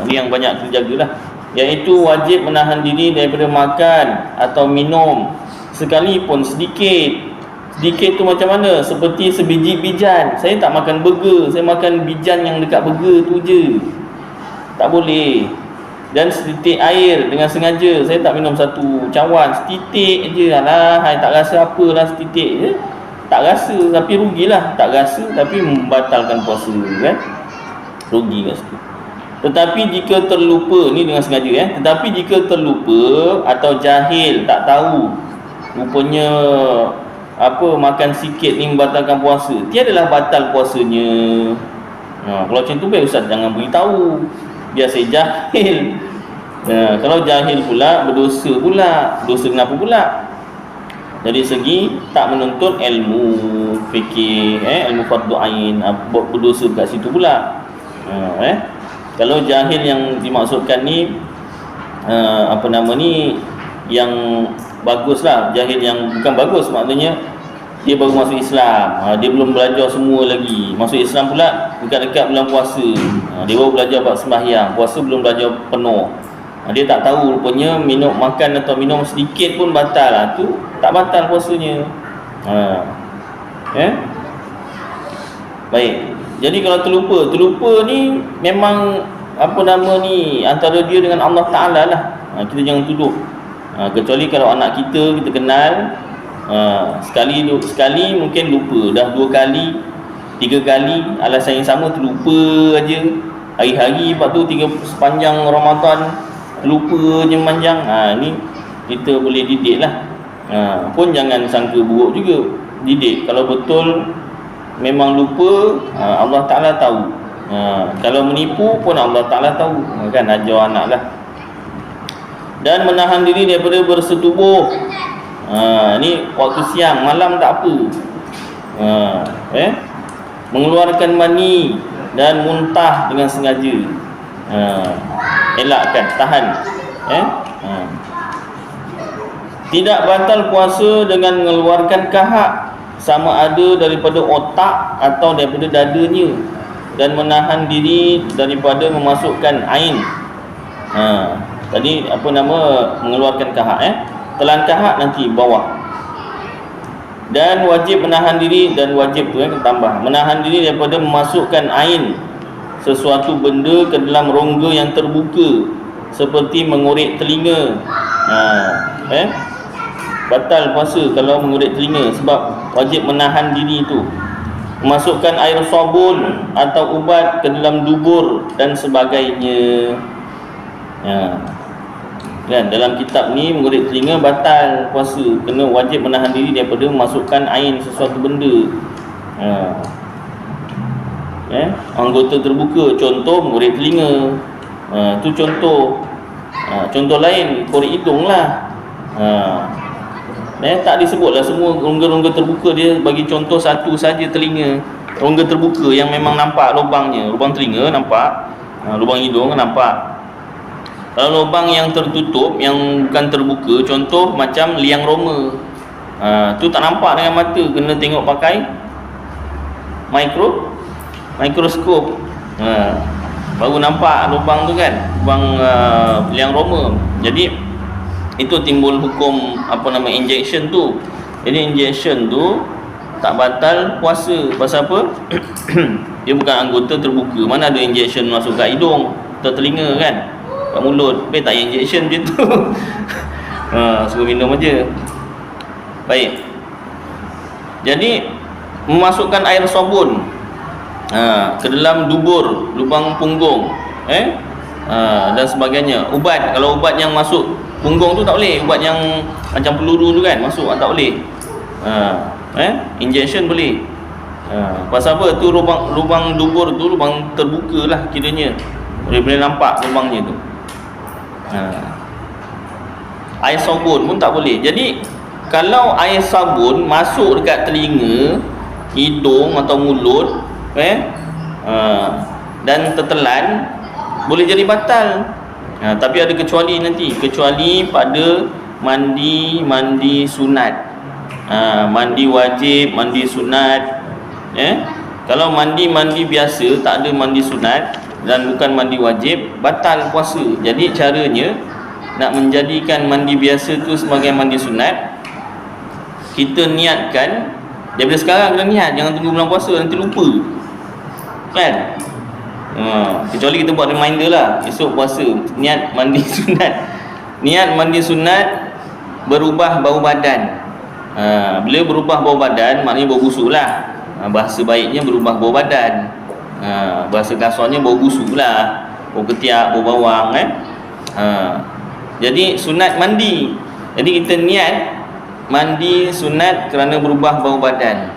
Ni yang banyak terjagalah, iaitu wajib menahan diri daripada makan atau minum sekalipun sedikit. Sedikit tu macam mana? Seperti sebiji bijan. Saya tak makan burger, saya makan bijan yang dekat burger tu je, tak boleh. Dan setitik air dengan sengaja, saya tak minum satu cawan, setitik je. Alah, hai, tak rasa apalah setitik je, tak rasa, tapi rugilah. Tak rasa tapi membatalkan puasa kan, rugi kat situ. Tetapi jika terlupa, ni dengan sengaja tetapi jika terlupa atau jahil, tak tahu, rupanya makan sikit ni membatalkan puasa, tiadalah batal puasanya. Kalau macam tu baik ustaz jangan beritahu, biar saya jahil. Kalau jahil pula berdosa pula. Dosa kenapa pula? Dari segi tak menuntut ilmu fikih, ilmu fardu ain, berdosa kat situ pula. Kalau jahil yang dimaksudkan ni yang baguslah. Jahil yang bukan bagus maknanya dia baru masuk Islam, dia belum belajar semua lagi. Masuk Islam pula dekat-dekat bulan puasa, dia baru belajar bab sembahyang, puasa belum belajar penuh. Dia tak tahu rupanya makan atau minum sedikit pun batal. Tu tak batal puasanya. Baik. Jadi kalau terlupa ni memang antara dia dengan Allah Ta'ala lah. Kita jangan tuduh. Kecuali kalau anak kita kenal, sekali mungkin lupa, dah 2 kali 3 kali alasan yang sama terlupa aja hari-hari. Lepas tu sepanjang Ramadan lupa je panjang. Ni kita boleh didik lah. Pun jangan sangka buruk juga, didik. Kalau betul memang lupa, Allah Ta'ala tahu. Kalau menipu pun Allah Ta'ala tahu, kan, ajar anak lah. Dan menahan diri daripada bersetubuh. Ni waktu siang, malam tak apa. Mengeluarkan mani dan muntah dengan sengaja. Elakkan, tahan. Tidak batal puasa dengan mengeluarkan kahak, sama ada daripada otak atau daripada dadanya. Dan menahan diri daripada memasukkan ain. Tadi mengeluarkan kahak, telan kahak nanti bawah. Dan wajib menahan diri, dan wajib tu tambah, menahan diri daripada memasukkan ain, sesuatu benda ke dalam rongga yang terbuka, seperti mengorek telinga. Batal puasa kalau mengorek telinga, sebab wajib menahan diri tu. Memasukkan air sabun atau ubat ke dalam dubur dan sebagainya. Kan, dalam kitab ni mengorek telinga batal puasa, kena wajib menahan diri daripada memasukkan ain, sesuatu benda. Anggota terbuka, contoh mengorek telinga. Tu contoh. Contoh lain korek hidung lah. Tak disebutlah semua rongga-rongga terbuka, dia bagi contoh satu saja, telinga. Rongga terbuka yang memang nampak lubangnya. Lubang telinga nampak, lubang hidung nampak. Kalau lubang yang tertutup, yang bukan terbuka, contoh macam liang roma, tu tak nampak dengan mata, kena tengok pakai mikroskop. baru nampak lubang tu kan, lubang liang Roma. Jadi itu timbul hukum injection tu. Jadi injection tu tak batal puasa. Pasal apa? Dia bukan anggota terbuka. Mana ada injection masuk kat hidung, ke telinga kan, kat mulut. Tak payah injection macam tu. Suruh minum aja. Baik. Jadi memasukkan air sabun ke dalam dubur, lubang punggung, dan sebagainya. Ubat, kalau ubat yang masuk punggung tu tak boleh. Ubat yang macam peluru tu kan masuk, tak boleh. Injection boleh. Pasal apa? Tu lubang dubur tu lubang terbuka lah kiranya. Boleh nampak lubangnya tu. Air sabun pun tak boleh. Jadi kalau air sabun masuk dekat telinga, hidung atau mulut, dan tertelan, boleh jadi batal. Tapi ada kecuali nanti. Kecuali pada mandi sunat. Mandi wajib, mandi sunat. Kalau mandi biasa, tak ada mandi sunat dan bukan mandi wajib, batal puasa. Jadi caranya nak menjadikan mandi biasa tu sebagai mandi sunat, kita niatkan daripada sekarang. Kena niat, jangan tunggu bulan puasa nanti lupa kan. Kecuali kita buat reminder lah, esok puasa niat mandi sunat. Niat mandi sunat berubah bau badan. Bila berubah bau badan, maknanya bau busuk lah. Bahasa baiknya berubah bau badan. Bahasa kasarnya bau busuk lah, bau ketiak, bau bawang Jadi sunat mandi. Jadi kita niat mandi sunat kerana berubah bau badan.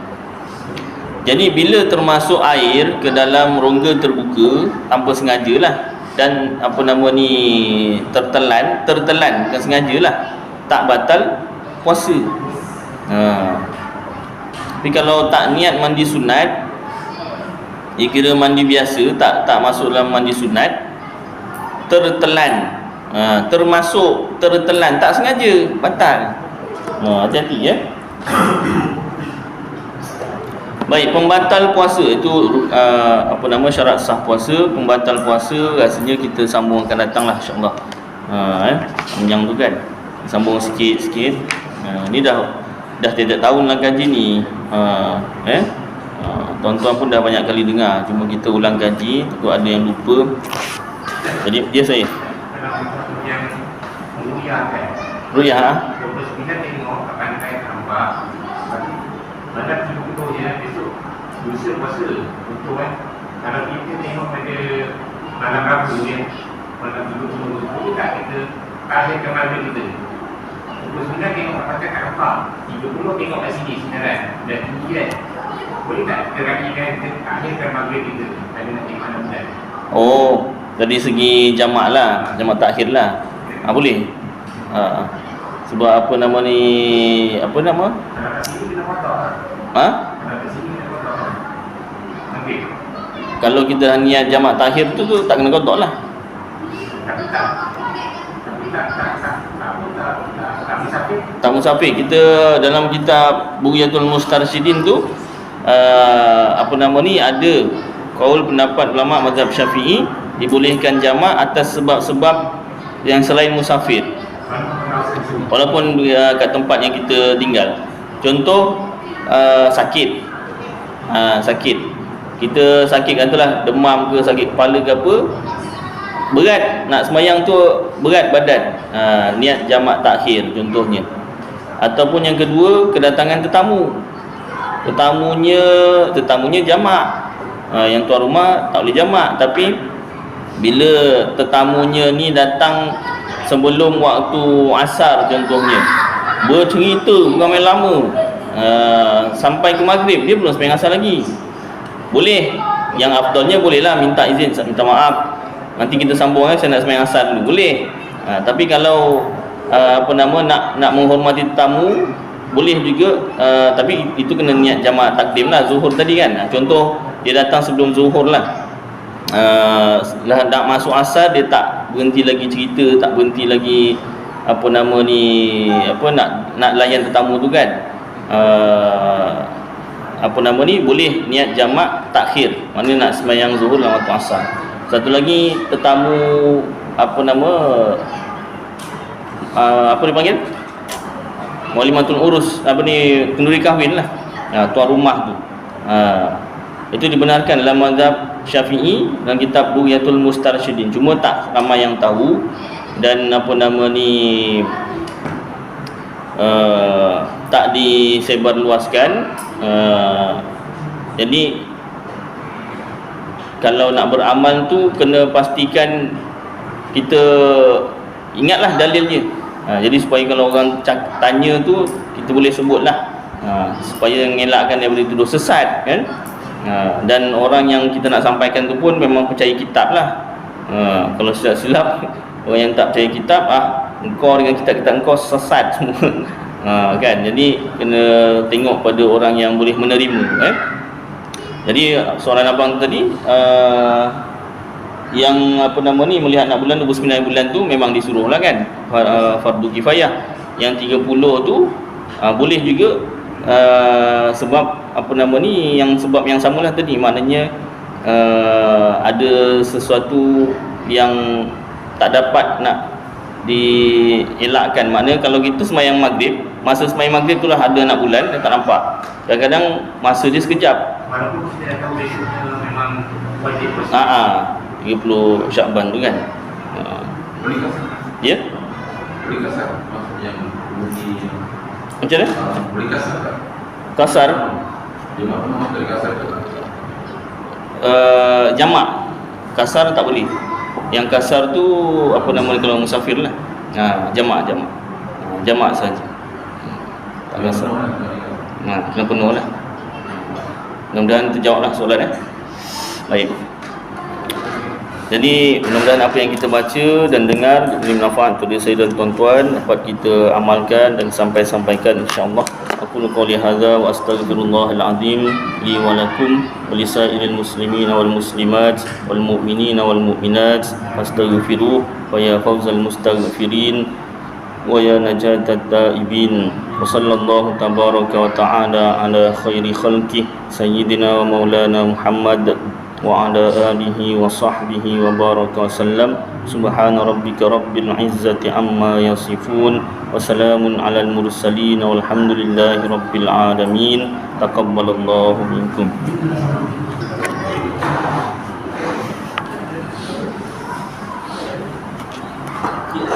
Jadi bila termasuk air ke dalam rongga terbuka tanpa sengaja lah, dan tertelan bukan sengaja lah, tak batal puasa. Tapi kalau tak niat mandi sunat, dia kira mandi biasa, tak masuk dalam mandi sunat, tertelan, tertelan tak sengaja, batal. Hati-hati ya. Baik, pembatal puasa itu syarat sah puasa. Pembatal puasa rasanya kita sambung akan datanglah insya-Allah. Panjang tu kan. Sambung sikit-sikit. Ni dah tiada tahun lah kaji ni. Tuan-tuan pun dah banyak kali dengar, cuma kita ulang kaji, takut ada yang lupa. Jadi dia saya. Yang ruyah kan. Ruyah. Kita tengok akan kait nampak. Pada contoh je besok lusa puasa contoh kan. Kalau kita tengok pada malam Rabu yang malam 30 tak kita akhirkan malam kita. Sebenarnya tengok apakah kat nampak 30 tengok kat sini sebenarnya dan tinggi kan. Boleh tak kita rapikan, kita akhirkan maghrib kita pada nanti malam bulan. Oh, dari segi jamak lah, jamak takhir lah. Boleh. Sebab apa nama ni, apa nama? Kalau kita niat jamak takhir tu tak kena qada lah. Tak musafir. Kita dalam kitab Bugyatul Mustarsyidin tu ada kaul pendapat ulama mazhab Syafi'i dibolehkan jamak atas sebab-sebab yang selain musafir, walaupun kat tempat yang kita tinggal. Contoh sakit. Kita sakit, katalah demam ke, sakit kepala ke apa, berat nak sembahyang tu, berat badan, niat jamak takhir contohnya. Ataupun yang kedua, kedatangan tetamunya jamak. Yang tuan rumah tak boleh jamak, tapi bila tetamunya ni datang sebelum waktu asar contohnya, bercerita bukan main lama, sampai ke maghrib dia belum sembahyang asar lagi, boleh. Yang afdalnya bolehlah minta izin, minta maaf, nanti kita sambung saya nak sembahyang asar dulu, boleh. Tapi kalau nak menghormati tetamu boleh juga, tapi itu kena niat jamak takdim lah, zuhur tadi kan. Contoh dia datang sebelum zuhur lah, nak masuk asar dia tak berhenti lagi cerita, tak berhenti lagi nak layan tetamu tu kan. Boleh niat jamak takhir, maknanya nak sembahyang zuhur dalam waktu asar. Satu lagi tetamu apa nama apa dipanggil? Walimatul urus, apa ni, kenduri kahwin lah. Tuan rumah tu. Itu dibenarkan dalam mazhab Syafi'i dalam kitab Bughyatul Mustarsyidin. Cuma tak ramai yang tahu dan apa nama ni tak disebarluaskan. Jadi kalau nak beramal tu kena pastikan kita ingatlah dalilnya. Jadi supaya kalau orang tanya tu kita boleh sebutlah, supaya mengelakkan daripada tuduh sesat kan. Dan orang yang kita nak sampaikan tu pun memang percaya kitab lah. Kalau silap-silap orang yang tak percaya kitab, engkau dengan kitab-kitab engkau sesat semua. Kan, jadi kena tengok pada orang yang boleh menerima kan. Jadi soalan abang tadi, yang apa nama ni melihat nak bulan 29 bulan tu memang disuruh lah kan, fardu kifayah. Yang 30 tu boleh juga, sebab apa nama ni, sebab yang samalah tadi, maknanya ada sesuatu yang tak dapat nak dielakkan. Maknanya kalau kita sembahyang maghrib, masa sembahyang maghrib tu lah ada anak bulan yang tak nampak. Kadang-kadang masa dia sekejap. Walaupun kita tahu besoknya memang wajib 30 Syakban tu kan. Boleh kasar? Ya? Boleh kasar? Maksudnya bunyi Macam mana? boleh kasar tak? Kasar? Dia mana boleh kasar tak? Jamak. Kasar tak boleh. Yang kasar tu apa nama dia kalau musafir lah. Jamak jamak saja. Tak kasar. Kena penuh lah. Mudah-mudahan terjawablah soalan Baik. Jadi mudah-mudahan apa yang kita baca dan dengar diberi manfaat untuk diri saya dan tuan-tuan, dapat kita amalkan dan sampaikan insya-Allah. Aku qouli hadza wa astaghfirullahal azim li wa lakum wa lisairil muslimin wal muslimat wal mu'minina wal mu'minat fastaghfiruh wa ya fawzal mustaghfirin wa ya najatat taibin. Wa sallallahu tabaraka wa ta'ala ala khairi khalqi sayyidina wa maulana Muhammad wa ala alihi wa sahbihi wa baraka wasallam. Subhana rabbika rabbil izzati amma yasifun wa salamun alal mursalin walhamdulillahi rabbil alamin. Taqabbalallahu minkum.